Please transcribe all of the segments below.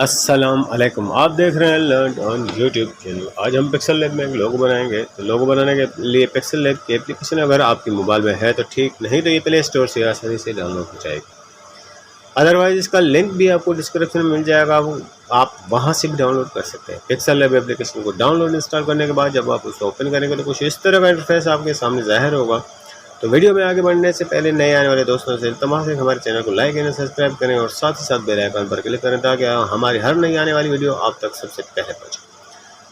अस्सलाम वालेकुम। आप देख रहे हैं लर्न ऑन यूट्यूब चैनल। आज हम पिक्सल लैब में एक लोगो बनाएंगे। तो लोगो बनाने के लिए पिक्सल लैब की एप्लीकेशन अगर आपकी मोबाइल में है तो ठीक, नहीं तो ये प्ले स्टोर से आसानी से डाउनलोड हो जाएगी। अदरवाइज इसका लिंक भी आपको डिस्क्रिप्शन में मिल जाएगा, आप वहां से भी डाउनलोड कर सकते हैं। पिक्सल लैब एप्लीकेशन को डाउनलोड इंस्टॉल करने के बाद जब आप उसको ओपन करेंगे तो कुछ इस तरह का इंटरफेस आपके सामने ज़ाहिर होगा। तो वीडियो में आगे बढ़ने से पहले नए आने वाले दोस्तों से इल्तमास है हमारे चैनल को लाइक करें, सब्सक्राइब करें और साथ ही साथ बेल आइकन पर क्लिक करें ताकि हमारी हर नई आने वाली वीडियो आप तक सबसे पहले पहुंचे।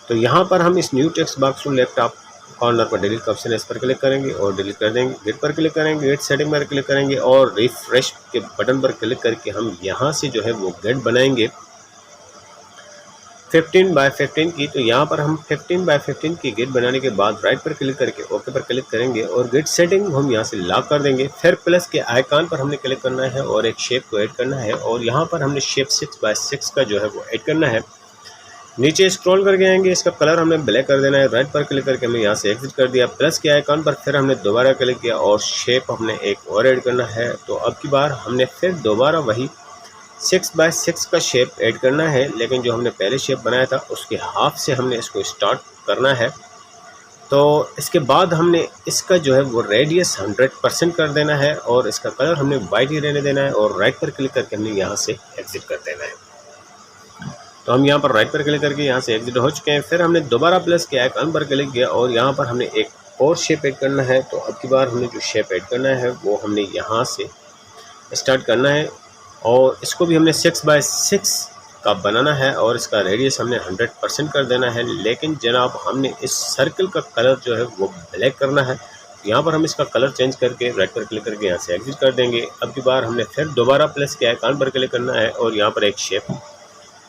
तो यहाँ पर हम इस न्यू टेक्स्ट बॉक्स को लैपटॉप कॉर्नर पर डिलीट का ऑप्शन है, इस पर क्लिक करेंगे और डिलीट कर देंगे। गेट पर क्लिक करेंगे, गेट सेटिंग पर क्लिक करेंगे और रिफ्रेश के बटन पर क्लिक करके हम यहाँ से जो है वो गेट बनाएंगे 15x15 की। तो यहाँ पर हम 15x15 की गेट बनाने के बाद राइट पर क्लिक करके ओके पर क्लिक करेंगे और गेट सेटिंग हम यहाँ से लॉक कर देंगे। फिर प्लस के आइकॉन पर हमने क्लिक करना है और एक शेप को ऐड करना है और यहाँ पर हमने शेप 6x6 का जो है वो ऐड करना है। नीचे स्क्रॉल करके आएंगे, इसका कलर हमने ब्लैक कर देना है। राइट पर क्लिक करके हमने यहाँ से एग्जिट कर दिया। प्लस के आइकॉन पर फिर हमने दोबारा क्लिक किया और शेप हमने एक और ऐड करना है। तो अब की बार हमने फिर दोबारा वही 6x6 का शेप ऐड करना है, लेकिन जो हमने पहले शेप बनाया था उसके हाफ से हमने इसको स्टार्ट करना है। तो इसके बाद हमने इसका जो है वो रेडियस 100% कर देना है और इसका कलर हमने वाइट ही रहने देना है और राइट पर क्लिक करके हमने यहाँ से एग्जिट कर देना है। तो हम यहाँ पर राइट पर क्लिक करके यहाँ से एग्जिट हो चुके हैं। फिर हमने दोबारा प्लस के आइकॉन पर क्लिक किया और यहाँ पर हमने एक और शेप ऐड करना है। तो अब की बार हमने जो शेप ऐड करना है वो हमने यहाँ से स्टार्ट करना है और इसको भी हमने 6x6 का बनाना है और इसका रेडियस हमने 100% कर देना है। लेकिन जनाब हमने इस सर्कल का कलर जो है वो ब्लैक करना है। यहाँ पर हम इसका कलर चेंज करके राइट पर क्लिक करके यहाँ से एग्जिट कर देंगे। अब की बार हमने फिर दोबारा प्लस के आइकॉन पर क्लिक करना है और यहाँ पर एक शेप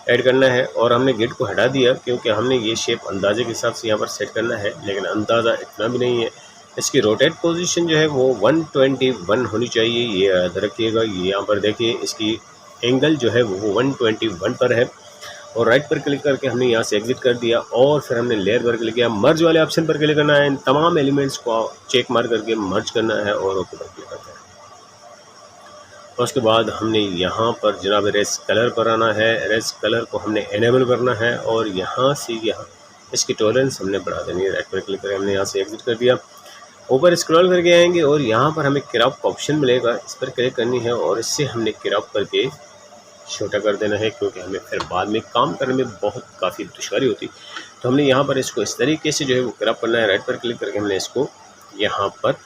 ऐड करना है और हमने गेट को हटा दिया क्योंकि हमने ये शेप अंदाजे के हिसाब से यहाँ पर सेट करना है, लेकिन अंदाज़ा इतना भी नहीं है। इसकी रोटेट पोजीशन जो है वो 121 होनी चाहिए, ये याद रखिएगा। ये यहाँ पर देखिए इसकी एंगल जो है वो 121 पर है और राइट पर क्लिक करके हमने यहाँ से एग्जिट कर दिया और फिर हमने लेयर पर क्लिक किया। मर्ज वाले ऑप्शन पर क्लिक करना है, इन तमाम एलिमेंट्स को चेक मार करके मर्ज करना है और ओके पर क्लिक करना है। और उसके बाद हमने यहाँ पर जनाब रेस कलर पर आना है। रेस कलर को हमने एनेबल करना है और यहाँ से यहाँ इसकी टॉलरेंस हमने बढ़ा देनी है। राइट पर क्लिक करके हमने यहाँ से एग्जिट कर दिया। ऊपर स्क्रॉल करके आएंगे और यहाँ पर हमें क्रॉप का ऑप्शन मिलेगा, इस पर क्लिक करनी है और इससे हमने क्रॉप करके छोटा कर देना है क्योंकि हमें फिर बाद में काम करने में बहुत काफ़ी दुश्वारी होती। तो हमने यहाँ पर इसको इस तरीके से जो है वो क्रॉप करना है। राइट पर क्लिक करके हमने इसको यहाँ पर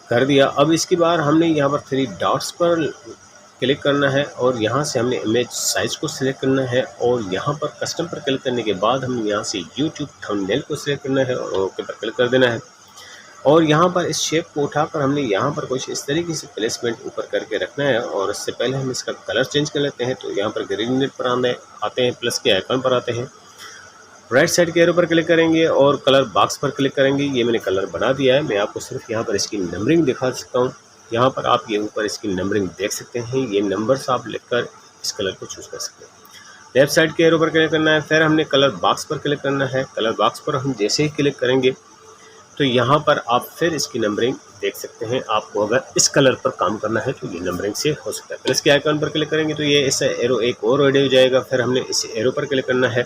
कर दिया। अब इसकी बार हमने यहाँ पर 3 डॉट्स पर क्लिक करना है और यहाँ से हमने इमेज साइज़ को सिलेक्ट करना है और यहाँ पर कस्टम पर क्लिक करने के बाद हम यहाँ से यूट्यूब थंबनेल को सिलेक्ट करना है और ओके पर क्लिक कर देना है। और यहाँ पर इस शेप को उठाकर हमने यहाँ पर कुछ इस तरीके से प्लेसमेंट ऊपर करके रखना है और इससे पहले हम इसका कलर चेंज कर लेते हैं। तो यहाँ पर ग्रीन नेट पर आते हैं, प्लस के आइकन पर आते हैं, राइट साइड के एरो पर क्लिक करेंगे और कलर बॉक्स पर क्लिक करेंगे। ये मैंने कलर बना दिया है, मैं आपको सिर्फ यहाँ पर इसकी नंबरिंग दिखा सकता हूँ। यहाँ पर आप ये ऊपर इसकी नंबरिंग देख सकते हैं, ये नंबर्स आप लिखकर इस कलर को चूज़ कर सकते हैं। लेफ्ट साइड के एरो पर क्लिक करना है, फिर हमने कलर बॉक्स पर क्लिक करना है। कलर बॉक्स पर हम जैसे ही क्लिक करेंगे तो यहाँ पर आप फिर इसकी नंबरिंग देख सकते हैं। आपको अगर इस कलर पर काम करना है तो ये नंबरिंग से हो सकता है। प्लस के आइकन पर क्लिक करेंगे तो ये इस एरो एक और ऐड हो जाएगा। फिर हमने इस एरो पर क्लिक करना है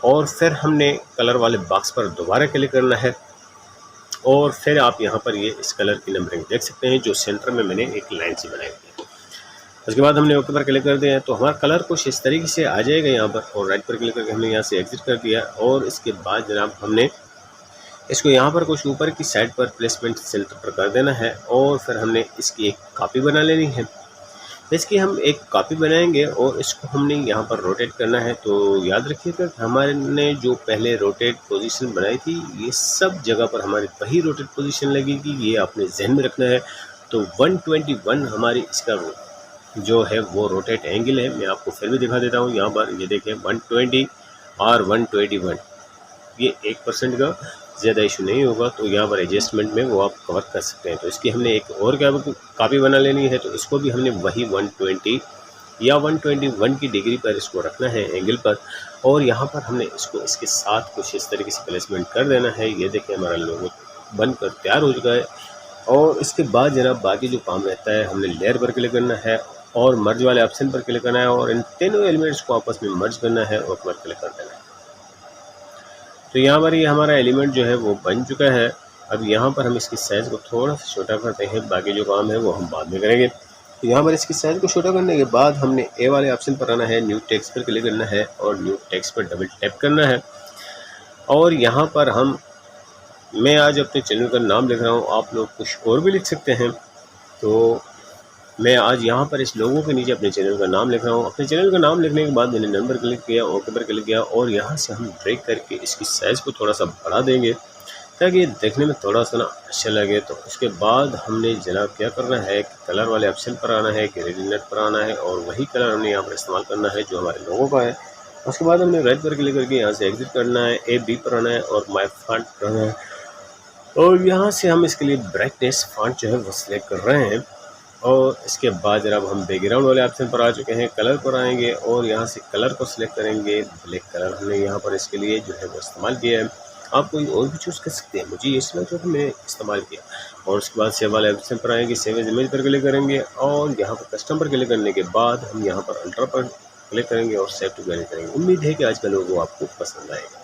और फिर हमने कलर वाले बॉक्स पर दोबारा क्लिक करना है और फिर आप यहाँ पर ये इस कलर की नंबरिंग देख सकते हैं जो सेंटर में मैंने एक लाइन से बनाई हुई है। उसके बाद हमने ओके पर क्लिक कर दिया तो हमारा कलर कुछ इस तरीके से आ जाएगा यहाँ पर और राइट पर क्लिक करके हमने यहाँ से एग्जिट कर दिया। और इसके बाद जनाब हमने इसको यहाँ पर कुछ ऊपर की साइड पर प्लेसमेंट सेंटर पर कर देना है और फिर हमने इसकी एक कॉपी बना लेनी है। इसकी हम एक कॉपी बनाएंगे और इसको हमने यहाँ पर रोटेट करना है। तो याद रखिएगा हमारे ने जो पहले रोटेट पोजीशन बनाई थी ये सब जगह पर हमारी वही रोटेट पोजीशन लगेगी, ये आपने जहन में रखना है। तो 121 हमारी इसका जो है वो रोटेट एंगल है। मैं आपको फिर भी दिखा देता हूँ, यहाँ पर ये देखें 120 और 121, ये 1% का ज़्यादा इशू नहीं होगा। तो यहाँ पर एडजस्टमेंट में वो आप कवर कर सकते हैं। तो इसकी हमने एक और कॉपी बना लेनी है। तो इसको भी हमने वही 120 या 121 की डिग्री पर इसको रखना है एंगल पर और यहाँ पर हमने इसको इसके साथ कुछ इस तरीके से प्लेसमेंट कर देना है। ये देखिए हमारा लोगो बनकर तैयार हो चुका है। और इसके बाद जनाब बाकी जो काम रहता है हमने लेयर पर क्लिक करना है और मर्ज वाले ऑप्शन पर क्लिक करना है और इन तीनों एलिमेंट्स को आपस में मर्ज करना है और पर क्लिक कर देना है। तो यहाँ पर ये हमारा एलिमेंट जो है वो बन चुका है। अब यहाँ पर हम इसकी साइज़ को थोड़ा सा छोटा करते हैं, बाकी जो काम है वो हम बाद में करेंगे। तो यहाँ पर इसकी साइज़ को छोटा करने के बाद हमने ए वाले ऑप्शन पर आना है, न्यू टेक्स्ट पर क्लिक करना है और न्यू टेक्स्ट पर डबल टैप करना है। और यहाँ पर मैं आज अपने चैनल का नाम लिख रहा हूँ, आप लोग कुछ और भी लिख सकते हैं। तो मैं आज यहाँ पर इस लोगों के नीचे अपने चैनल का नाम लिख रहा हूँ। अपने चैनल का नाम लिखने के बाद मैंने नंबर क्लिक किया, ओके पर क्लिक किया और यहाँ से हम ड्रैग करके इसकी साइज़ को थोड़ा सा बढ़ा देंगे ताकि ये देखने में थोड़ा सा ना अच्छा लगे। तो उसके बाद हमने जनाब क्या करना है कि कलर वाले ऑप्शन पर आना है, ग्रेडियंट पर आना है और वही कलर हमने यहाँ पर इस्तेमाल करना है जो हमारे लोगों का है। उसके बाद हमने राइट पर क्लिक करके यहाँ से एग्जिट करना है, AB पर आना है और माय फॉन्ट करना है और यहाँ से हम इसके लिए ब्राइटनेस फॉन्ट जो है वो सिलेक्ट कर रहे हैं। और इसके बाद जनाब हम बैकग्राउंड वाले ऑप्शन पर आ चुके हैं, कलर पर आएंगे और यहाँ से कलर को सिलेक्ट करेंगे। ब्लैक कलर हमने यहाँ पर इसके लिए जो है वो इस्तेमाल किया है, आप कोई और भी चूज़ कर सकते हैं, मुझे इसमें जो है मैंने इस्तेमाल किया। और उसके बाद सेव वाले ऑप्शन पर आएंगे, सेव एज इमेज पर क्लिक करेंगे और यहाँ पर कस्टम पर क्लिक करने के बाद हम यहाँ पर अल्ट्रा पर क्लिक करेंगे और सेव टू गैलरी करेंगे। उम्मीद है कि आज का लोगो आपको पसंद आएगा।